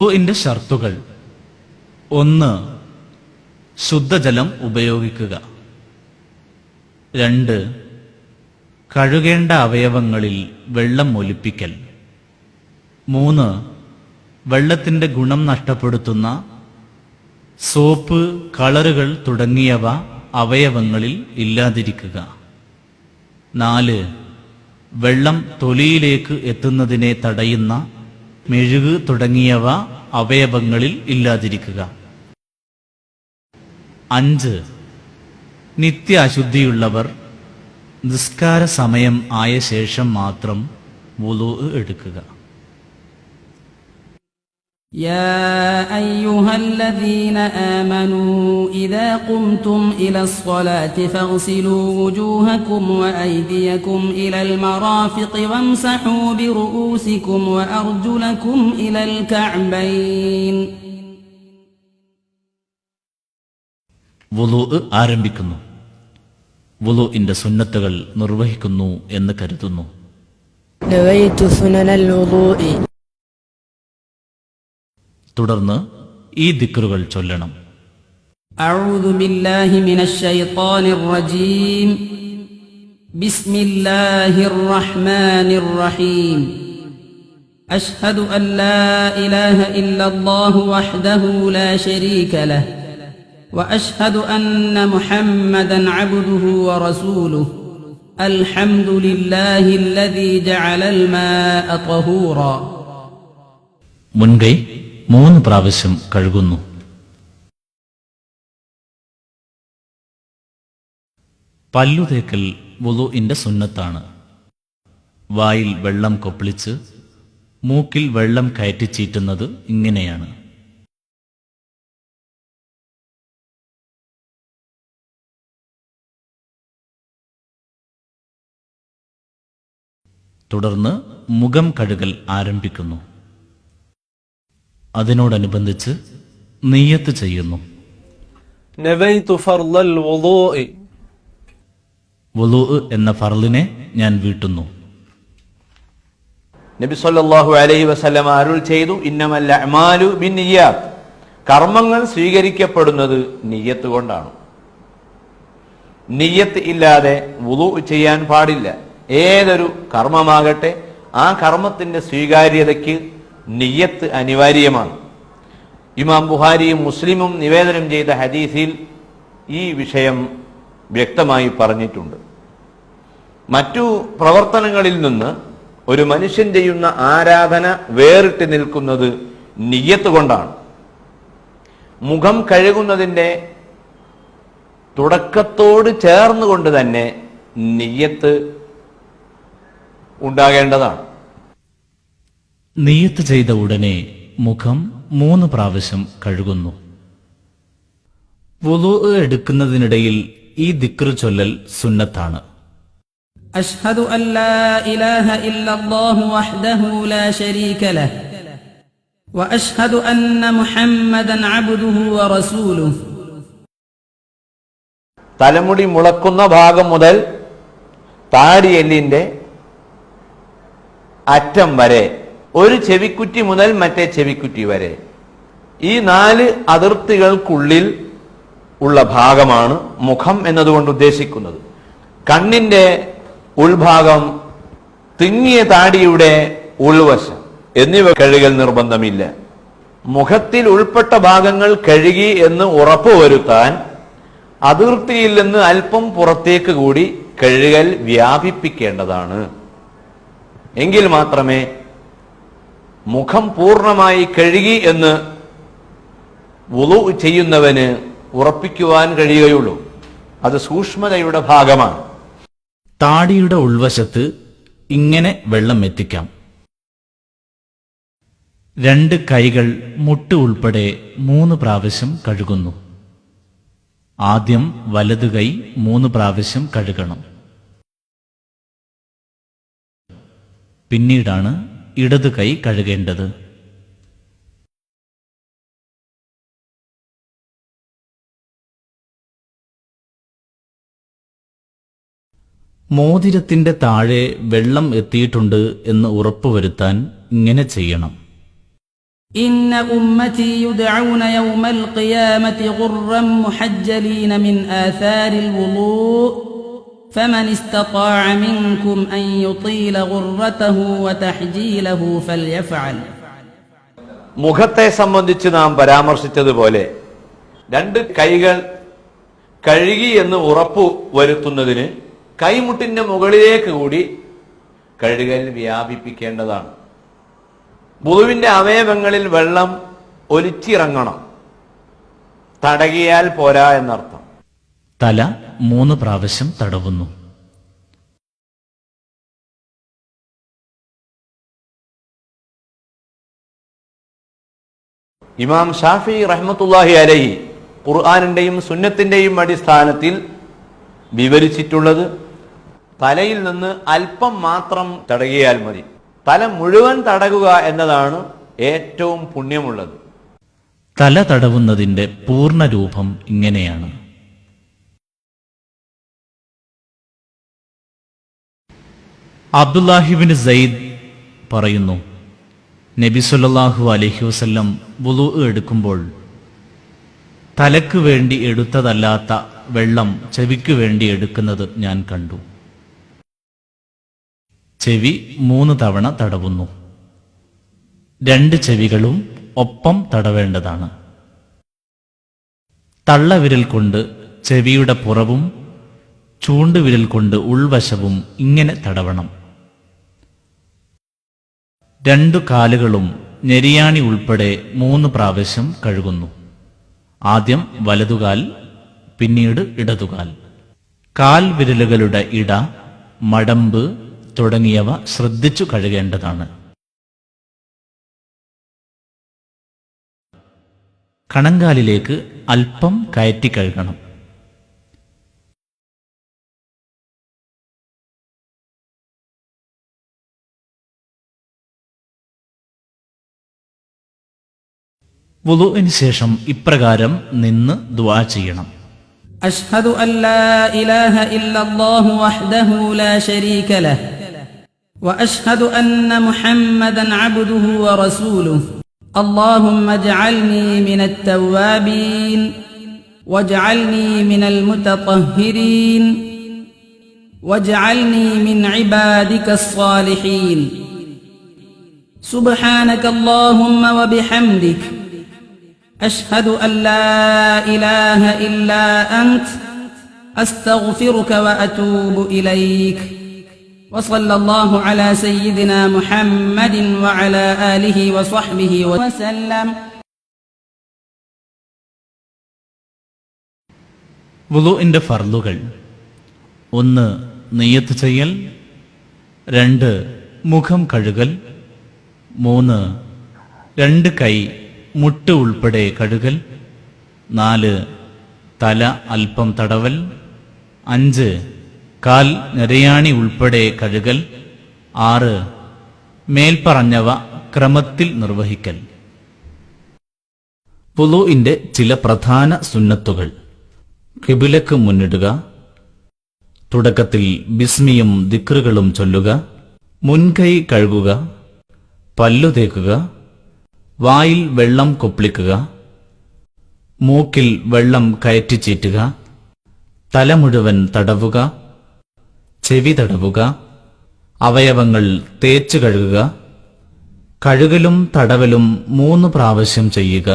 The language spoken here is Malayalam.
വുളുഇന്റെ ഷർത്തുകൾ: 1. ശുദ്ധജലം ഉപയോഗിക്കുക. 2. കഴുകേണ്ട അവയവങ്ങളിൽ വെള്ളം ഒലിപ്പിക്കൽ. 3. വെള്ളത്തിന്റെ ഗുണം നഷ്ടപ്പെടുത്തുന്ന സോപ്പ്, കളറുകൾ തുടങ്ങിയവ അവയവങ്ങളിൽ ഇല്ലാതിരിക്കുക. 4. വെള്ളം തൊലിയിലേക്ക് എത്തുന്നതിനെ തടയുന്ന മെഴുക് തുടങ്ങിയവ അവയവങ്ങളിൽ ഇല്ലാതിരിക്കുക. 5. നിത്യ അശുദ്ധിയുള്ളവർ നിസ്കാര സമയം ആയ ശേഷം മാത്രം വുളൂഅ് എടുക്കുക. يا أيها الذين آمنوا إذا قمتم إلى الصلاة فاغسلوا وجوهكم وأيديكم إلى المرافق وامسحوا برؤوسكم وأرجلكم إلى الكعبين. വുളൂഅ് ആരംഭിക്കുന്നു. വുളൂഇന്റെ സുന്നത്തുകൾ നിർവഹിക്കുന്നു എന്ന് കരുതുന്നു. നവൈതു സുനനൽ വുളൂഇ. തുടർന്ന് ഈ ദിക്റുകൾ ചൊല്ലണം. أعوذ بالله من الشيطان الرجيم. بسم الله الرحمن الرحيم. أشهد أن لا إله إلا الله وحده لا شريك له وأشهد أن محمدا عبده ورسوله. الحمد لله الذي جعل الماء طهورا. മുൻകൈ 3 പ്രാവശ്യം കഴുകുന്നു. പല്ലുതേക്കൽ വുളൂഇന്റെ സുന്നത്താണ്. വായിൽ വെള്ളം കൊപ്പിളിച്ച് മൂക്കിൽ വെള്ളം കയറ്റിച്ചീറ്റുന്നത് ഇങ്ങനെയാണ്. തുടർന്ന് മുഖം കഴുകൽ ആരംഭിക്കുന്നു. അതിനോടനുബന്ധിച്ച് നിയ്യത്ത് ചെയ്യുന്നു. നവൈതു ഫർളൽ വുളൂഇ. വുളൂഅ് എന്ന ഫർളിനെ ഞാൻ വീട്ടുന്നു. നബി സല്ലല്ലാഹു അലൈഹി വസല്ലം അരുൾ ചെയ്തു, ഇന്നമൽ അഅ്മാലു ബിന്നിയ്യാത്ത്. കർമ്മങ്ങൾ സ്വീകരിക്കപ്പെടുന്നത് നിയ്യത്ത് കൊണ്ടാണ്. നിയ്യത്ത് ഇല്ലാതെ വുളൂഅ് ചെയ്യാൻ പാടില്ല. ഏതൊരു കർമ്മമാകട്ടെ ആ കർമ്മത്തിന്റെ സ്വീകാര്യതയ്ക്ക് നിയ്യത്ത് അനിവാര്യമാണ്. ഇമാം ബുഖാരിയും മുസ്ലിമും നിവേദനം ചെയ്ത ഹദീസിൽ ഈ വിഷയം വ്യക്തമായി പറഞ്ഞിട്ടുണ്ട്. മറ്റു പ്രവർത്തനങ്ങളിൽ നിന്ന് ഒരു മനുഷ്യൻ ചെയ്യുന്ന ആരാധന വേറിട്ട് നിൽക്കുന്നത് നിയ്യത്ത് കൊണ്ടാണ്. മുഖം കഴുകുന്നതിൻ്റെ തുടക്കത്തോട് ചേർന്നുകൊണ്ട് തന്നെ നിയ്യത്ത് ഉണ്ടാകേണ്ടതാണ്. നിയ്യത്ത് ചെയ്ത ഉടനെ മുഖം 3 പ്രാവശ്യം കഴുകുന്നു. വുളൂഅ് എടുക്കുന്നതിനിടയിൽ ഈ ദിക്ർ ചൊല്ലൽ സുന്നത്താണ്. أشهد أن لا إله إلا الله وحده لا شريك له وأشهد أن محمدا عبده ورسوله. തലമുടി മുളക്കുന്ന ഭാഗം മുതൽ താടിയെല്ലിന്റെ അറ്റം വരെ, ഒരു ചെവിക്കുറ്റി മുതൽ മറ്റേ ചെവിക്കുറ്റി വരെ, ഈ 4 അതിർത്തികൾക്കുള്ളിൽ ഉള്ള ഭാഗമാണ് മുഖം എന്നതുകൊണ്ട് ഉദ്ദേശിക്കുന്നത്. കണ്ണിന്റെ ഉൾഭാഗം, തിങ്ങിയ താടിയുടെ ഉൾവശം എന്നിവ കഴുകൽ നിർബന്ധമില്ല. മുഖത്തിൽ ഉൾപ്പെട്ട ഭാഗങ്ങൾ കഴുകി എന്ന് ഉറപ്പുവരുത്താൻ അതിർത്തിയിൽ നിന്ന് അല്പം പുറത്തേക്ക് കൂടി കഴുകൽ വ്യാപിപ്പിക്കേണ്ടതാണ്. എങ്കിൽ മാത്രമേ മുഖം പൂർണ്ണമായി കഴുകി എന്ന് വുളൂഅ് ചെയ്യുന്നവന് ഉറപ്പിക്കുവാൻ കഴിയുകയുള്ളൂ. അത് സൂക്ഷ്മതയുടെ ഭാഗമാണ്. താടിയുടെ ഉൾവശത്ത് ഇങ്ങനെ വെള്ളം എത്തിക്കാം. 2 കൈകൾ മുട്ട് ഉൾപ്പെടെ 3 പ്രാവശ്യം കഴുകുന്നു. ആദ്യം വലതു കൈ 3 പ്രാവശ്യം കഴുകണം. പിന്നീടാണ് ഇടതു കൈ കഴുകേണ്ടത്. മോതിരത്തിന്റെ താഴെ വെള്ളം എത്തിയിട്ടുണ്ട് എന്ന് ഉറപ്പുവരുത്താൻ ഇങ്ങനെ ചെയ്യണം. إن أمتي يدعون يوم القيامة غرا محجلين من آثار الوضوء فمن استطاع منكم أن يطيل غرته وتحجيله فليفعل. മുഖത്തെ സംബന്ധിച്ച് നാം പരാമർശിച്ചതുപോലെ രണ്ട് കൈകൾ കഴുകി എന്ന് ഉറപ്പു വരുത്തുന്നതിന് കൈമുട്ടിന്റെ മുകളിലേക്ക് കൂടി കഴുകൽ വ്യാപിപ്പിക്കേണ്ടതാണ്. വുളുവിന്റെ അവയവങ്ങളിൽ വെള്ളം ഒലിച്ചിറങ്ങണം, തടകിയാൽ പോരാ എന്നർത്ഥം. തല 3 പ്രാവശ്യം തടവുന്നു. ഇമാം ഷാഫി റഹ്മത്തുള്ളാഹി അലൈഹി ഖുർആനിന്റെയും സുന്നത്തിന്റെയും അടിസ്ഥാനത്തിൽ വിവരിച്ചിട്ടുള്ളത് തലയിൽ നിന്ന് അല്പം മാത്രം തടകിയാൽ മതി. തല മുഴുവൻ തടകുക എന്നതാണ് ഏറ്റവും പുണ്യമുള്ളത്. തല തടവുന്നതിന്റെ പൂർണ്ണ രൂപം ഇങ്ങനെയാണ്. അബ്ദുല്ലാഹിബ്നു സയ്യിദ് പറയുന്നു, നബി സല്ലല്ലാഹു അലൈഹി വസല്ലം വുളു എടുക്കുമ്പോൾ തലക്ക് വേണ്ടി എടുത്തതല്ലാത്ത വെള്ളം ചെവിക്ക് വേണ്ടി എടുക്കുന്നത് ഞാൻ കണ്ടു. ചെവി 3 തവണ തടവുന്നു. 2 ചെവികളും ഒപ്പം തടവേണ്ടതാണ്. തള്ളവിരൽ കൊണ്ട് ചെവിയുടെ പുറവും ചൂണ്ടുവിരൽ കൊണ്ട് ഉൾവശവും ഇങ്ങനെ തടവണം. 2 കാലുകളും ഞെരിയാണി ഉൾപ്പെടെ 3 പ്രാവശ്യം കഴുകുന്നു. ആദ്യം വലതുകാൽ, പിന്നീട് ഇടതുകാൽ. കാൽ വിരലുകളുടെ ഇട, മടമ്പ് തുടങ്ങിയവ ശ്രദ്ധിച്ചു കഴുകേണ്ടതാണ്. കണങ്കാലിലേക്ക് അല്പം കയറ്റി കഴുകണം. വുളുഇന് ശേഷം ഇപ്രകാരം നിന്ന് ദുആ ചെയ്യണം. أشهد أن لا إله إلا الله وحده لا شريك له وأشهد أن محمدا عبده ورسوله اللهم اجعلني من التوابين واجعلني من المتطهرين واجعلني من عبادك الصالحين سبحانك اللهم وبحمدك أشهد أن لا إله إلا أنت أستغفرك وأتوب إليك وصلى الله على سيدنا محمد وعلى آله وصحبه وسلم. വുളുഇന്റെ ഫർളുകൾ: 1. നിയ്യത്ത് ചെയ്യൽ. 2. മുഖം കഴുകൽ. 3. 2 കൈ മുട്ട് ഉൾപ്പെടെ കഴുകൽ. 4. തല അല്പം തടവൽ. 5. കാൽ ഞെരിയാണി ഉൾപ്പെടെ കഴുകൽ. 6. മേൽപ്പറഞ്ഞവ ക്രമത്തിൽ നിർവഹിക്കൽ. വുളുഇന്റെ ചില പ്രധാന സുന്നത്തുകൾ: ഖിബിലക്ക് മുന്നിടുക, തുടക്കത്തിൽ ബിസ്മിയും ദിക്റുകളും ചൊല്ലുക, മുൻകൈ കഴുകുക, പല്ലു തേക്കുക, വായിൽ വെള്ളം കൊപ്പിളിക്കുക, മൂക്കിൽ വെള്ളം കയറ്റിച്ചീറ്റുക, തല മുഴുവൻ തടവുക, ചെവി തടവുക, അവയവങ്ങൾ തേച്ചു കഴുകുക, കഴുകലും തടവലും 3 പ്രാവശ്യം ചെയ്യുക,